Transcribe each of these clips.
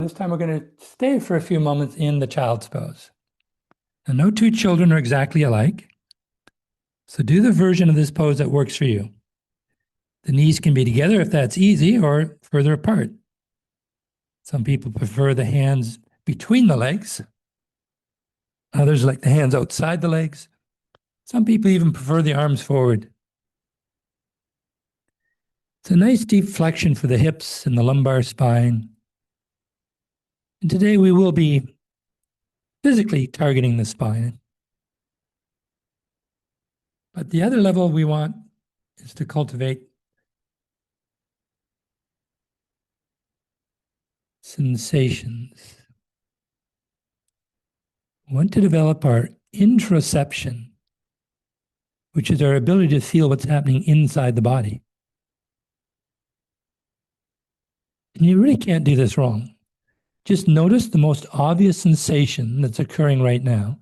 this time we're going to stay for a few moments in the child's pose. And no two children are exactly alike. So do the version of this pose that works for you. The knees can be together if that's easy, or further apart. Some people prefer the hands between the legs. Others like the hands outside the legs. Some people even prefer the arms forward. It's a nice deep flexion for the hips and the lumbar spine. And today we will be physically targeting the spine. But the other level we want is to cultivate sensations. We want to develop our interoception, which is our ability to feel what's happening inside the body. And you really can't do this wrong. Just notice the most obvious sensation that's occurring right now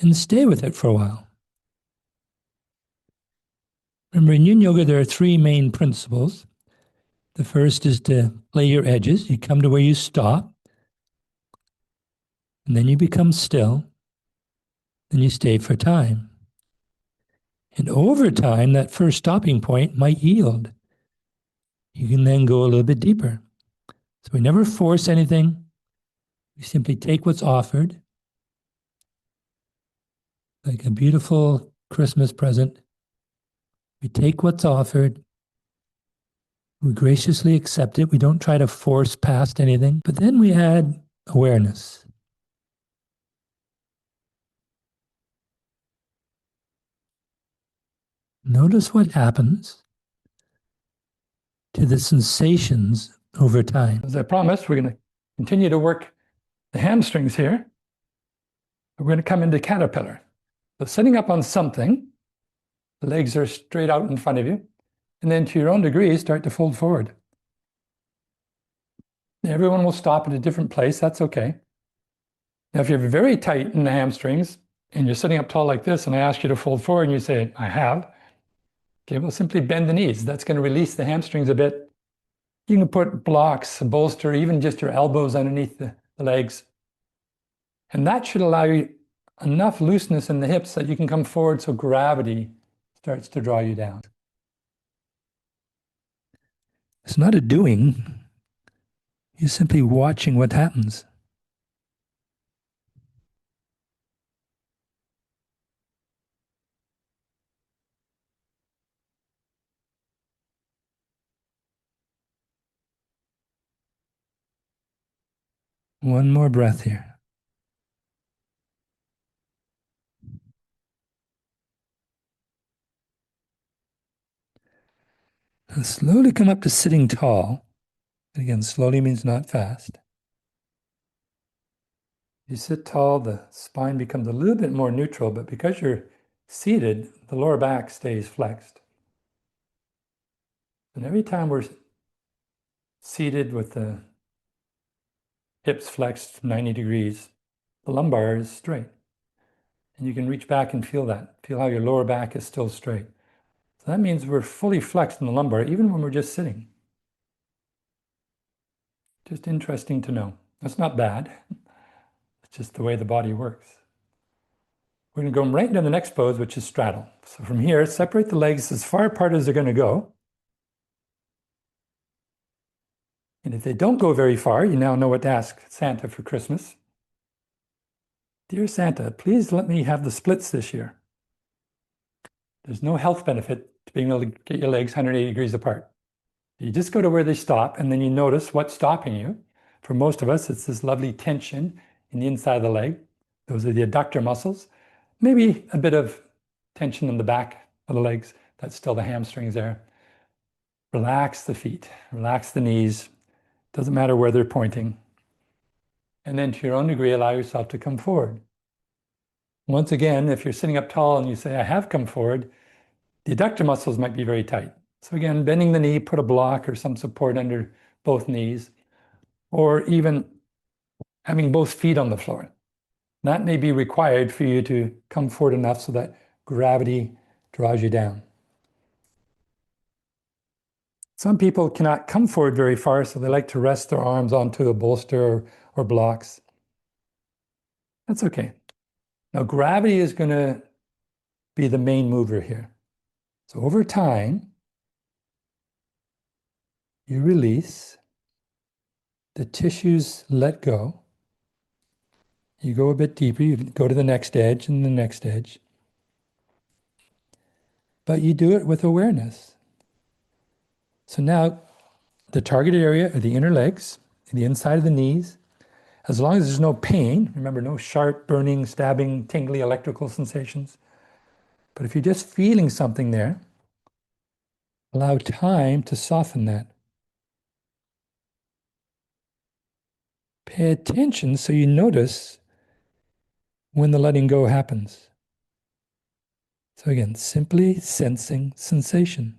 and stay with it for a while. Remember, in Yin Yoga, there are three main principles. The first is to play your edges. You come to where you stop, and then you become still, then you stay for time. And over time, that first stopping point might yield. You can then go a little bit deeper. So we never force anything. We simply take what's offered, like a beautiful Christmas present. We take what's offered. We graciously accept it. We don't try to force past anything. But then we add awareness. Notice what happens to the sensations over time. As I promised, we're going to continue to work the hamstrings here. We're going to come into caterpillar. So sitting up on something, the legs are straight out in front of you, and then to your own degree, start to fold forward. Everyone will stop at a different place. That's okay. Now, if you're very tight in the hamstrings and you're sitting up tall like this, and I ask you to fold forward and you say, I have, okay, well, simply bend the knees. That's going to release the hamstrings a bit. You can put blocks, a bolster, even just your elbows underneath the legs. And that should allow you enough looseness in the hips that you can come forward so gravity starts to draw you down. It's not a doing. You're simply watching what happens. One more breath here. And slowly come up to sitting tall. And again, slowly means not fast. You sit tall, the spine becomes a little bit more neutral, but because you're seated, the lower back stays flexed. And every time we're seated with the hips flexed 90 degrees, the lumbar is straight. And you can reach back and feel that. Feel how your lower back is still straight. So that means we're fully flexed in the lumbar, even when we're just sitting. Just interesting to know. That's not bad. It's just the way the body works. We're going to go right into the next pose, which is straddle. So from here, separate the legs as far apart as they're going to go. And if they don't go very far, you now know what to ask Santa for Christmas. Dear Santa, please let me have the splits this year. There's no health benefit to being able to get your legs 180 degrees apart. You just go to where they stop, and then you notice what's stopping you. For most of us, it's this lovely tension in the inside of the leg. Those are the adductor muscles. Maybe a bit of tension in the back of the legs. That's still the hamstrings there. Relax the feet, relax the knees. Doesn't matter where they're pointing. And then to your own degree, allow yourself to come forward. Once again, if you're sitting up tall and you say, I have come forward, the adductor muscles might be very tight. So again, bending the knee, put a block or some support under both knees, or even having both feet on the floor. That may be required for you to come forward enough so that gravity draws you down. Some people cannot come forward very far, so they like to rest their arms onto a bolster or blocks. That's okay. Now, gravity is going to be the main mover here. So over time, you release, the tissues let go. You go a bit deeper, you go to the next edge and the next edge. But you do it with awareness. So now the target area are the inner legs, the inside of the knees. As long as there's no pain, remember, no sharp, burning, stabbing, tingly electrical sensations. But if you're just feeling something there, allow time to soften that. Pay attention so you notice when the letting go happens. So again, simply sensing sensation.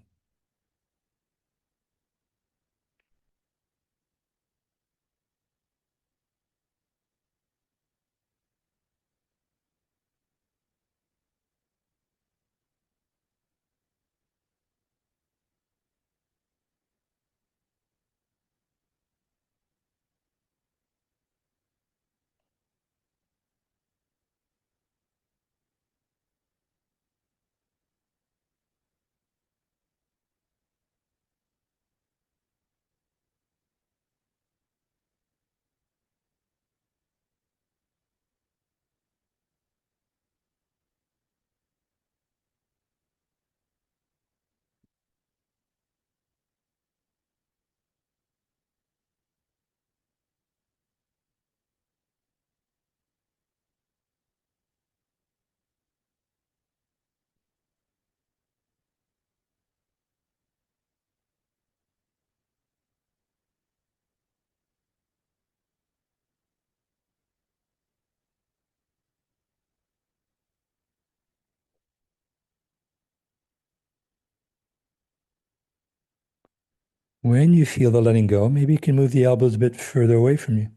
When you feel the letting go, maybe you can move the elbows a bit further away from you.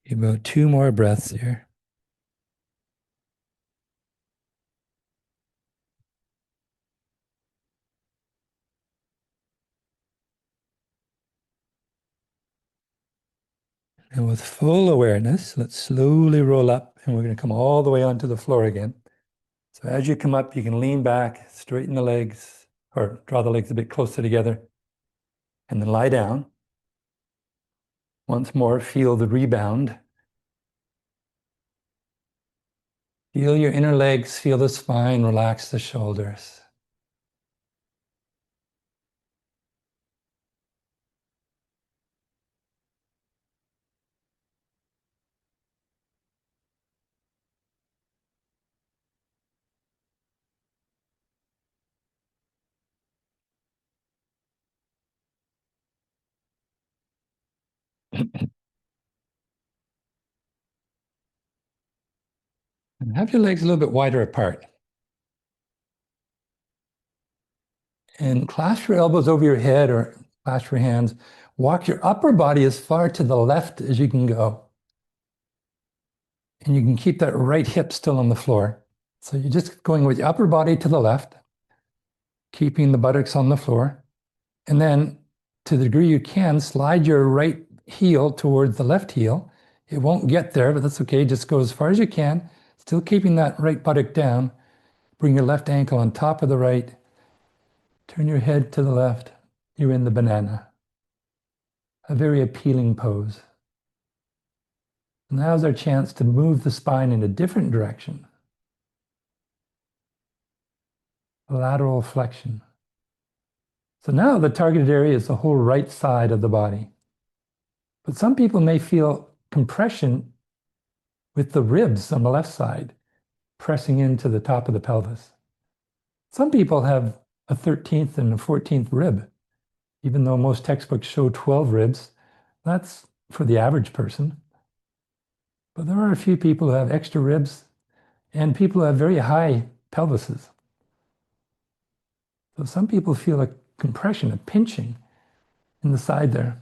About 2 more breaths here. And with full awareness, let's slowly roll up, and we're going to come all the way onto the floor again. So as you come up, you can lean back, straighten the legs, or draw the legs a bit closer together, and then lie down. Once more, feel the rebound. Feel your inner legs, feel the spine, relax the shoulders. And have your legs a little bit wider apart. And clasp your elbows over your head or clasp your hands. Walk your upper body as far to the left as you can go. And you can keep that right hip still on the floor. So you're just going with your upper body to the left, keeping the buttocks on the floor. And then to the degree you can, slide your right heel towards the left heel. It won't get there, but that's okay. Just go as far as you can, still keeping that right buttock down. Bring your left ankle on top of the right. Turn your head to the left. You're in the banana. A very appealing pose. Now's our chance to move the spine in a different direction. Lateral flexion. So now the targeted area is the whole right side of the body. But some people may feel compression with the ribs on the left side, pressing into the top of the pelvis. Some people have a 13th and a 14th rib, even though most textbooks show 12 ribs. That's for the average person. But there are a few people who have extra ribs and people who have very high pelvises. So some people feel a compression, a pinching in the side there.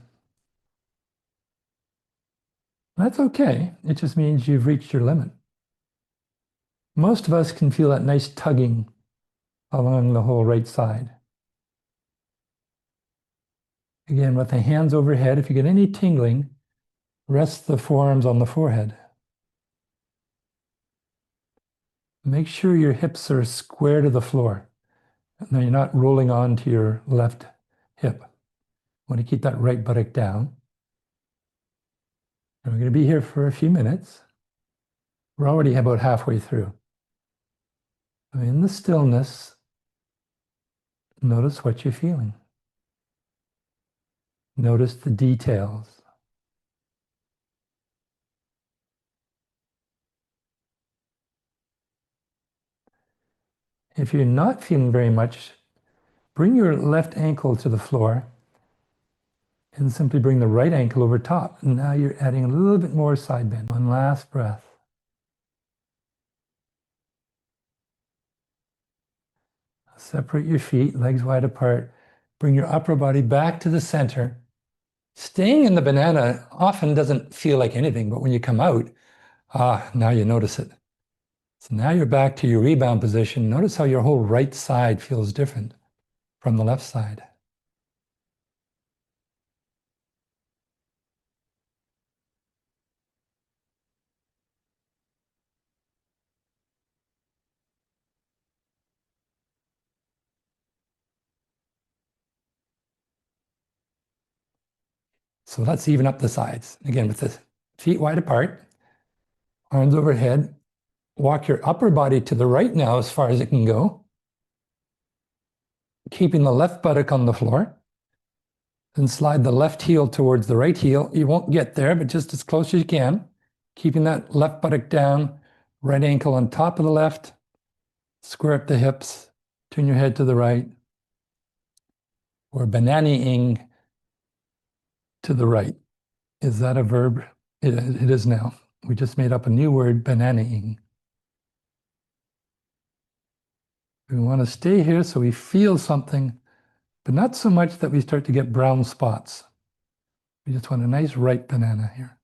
That's okay. It just means you've reached your limit. Most of us can feel that nice tugging along the whole right side. Again, with the hands overhead, if you get any tingling, rest the forearms on the forehead. Make sure your hips are square to the floor. Now you're not rolling onto your left hip. Want to keep that right buttock down. And we're going to be here for a few minutes. We're already about halfway through. In the stillness, notice what you're feeling. Notice the details. If you're not feeling very much, bring your left ankle to the floor and simply bring the right ankle over top. And now you're adding a little bit more side bend. One last breath. Separate your feet, legs wide apart. Bring your upper body back to the center. Staying in the banana often doesn't feel like anything, but when you come out, now you notice it. So now you're back to your rebound position. Notice how your whole right side feels different from the left side. So let's even up the sides. Again, with the feet wide apart, arms overhead. Walk your upper body to the right now as far as it can go, keeping the left buttock on the floor. Then slide the left heel towards the right heel. You won't get there, but just as close as you can. Keeping that left buttock down, right ankle on top of the left. Square up the hips, turn your head to the right. Or bananaing to the right. Is that a verb? It is now. We just made up a new word, bananaing. We want to stay here so we feel something, but not so much that we start to get brown spots. We just want a nice ripe banana here.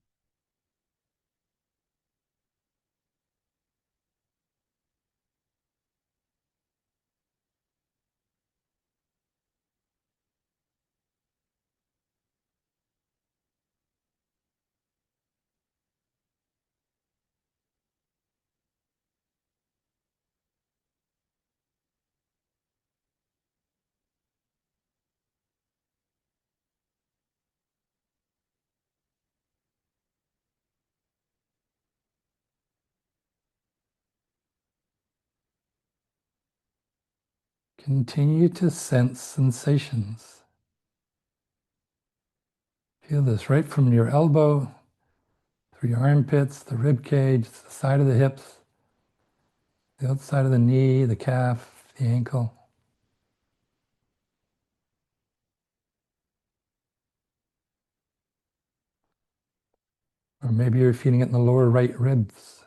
Continue to sense sensations. Feel this right from your elbow, through your armpits, the rib cage, the side of the hips, the outside of the knee, the calf, the ankle. Or maybe you're feeling it in the lower right ribs.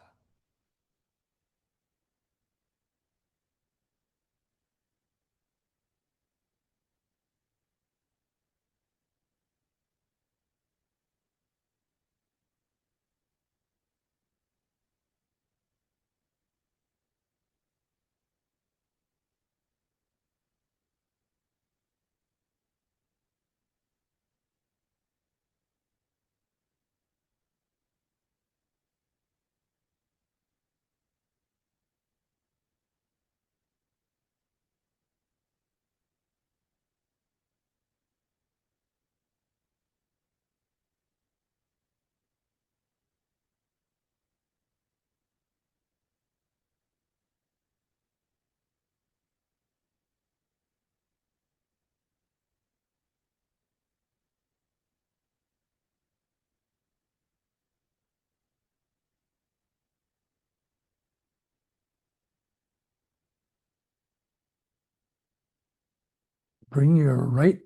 Bring your right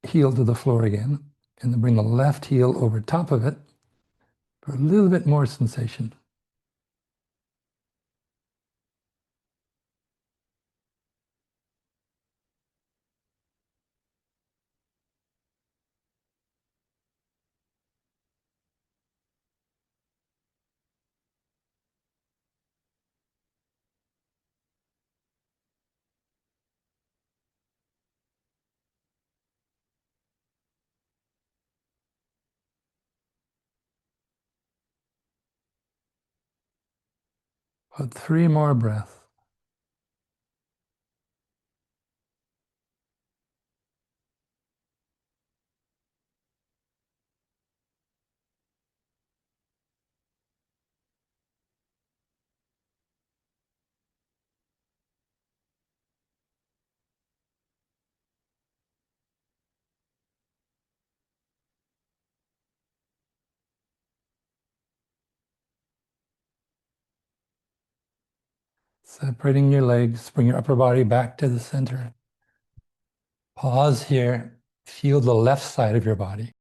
heel to the floor again, and then bring the left heel over top of it for a little bit more sensation. About 3 more breaths. Separating your legs, bring your upper body back to the center. Pause here. Feel the left side of your body.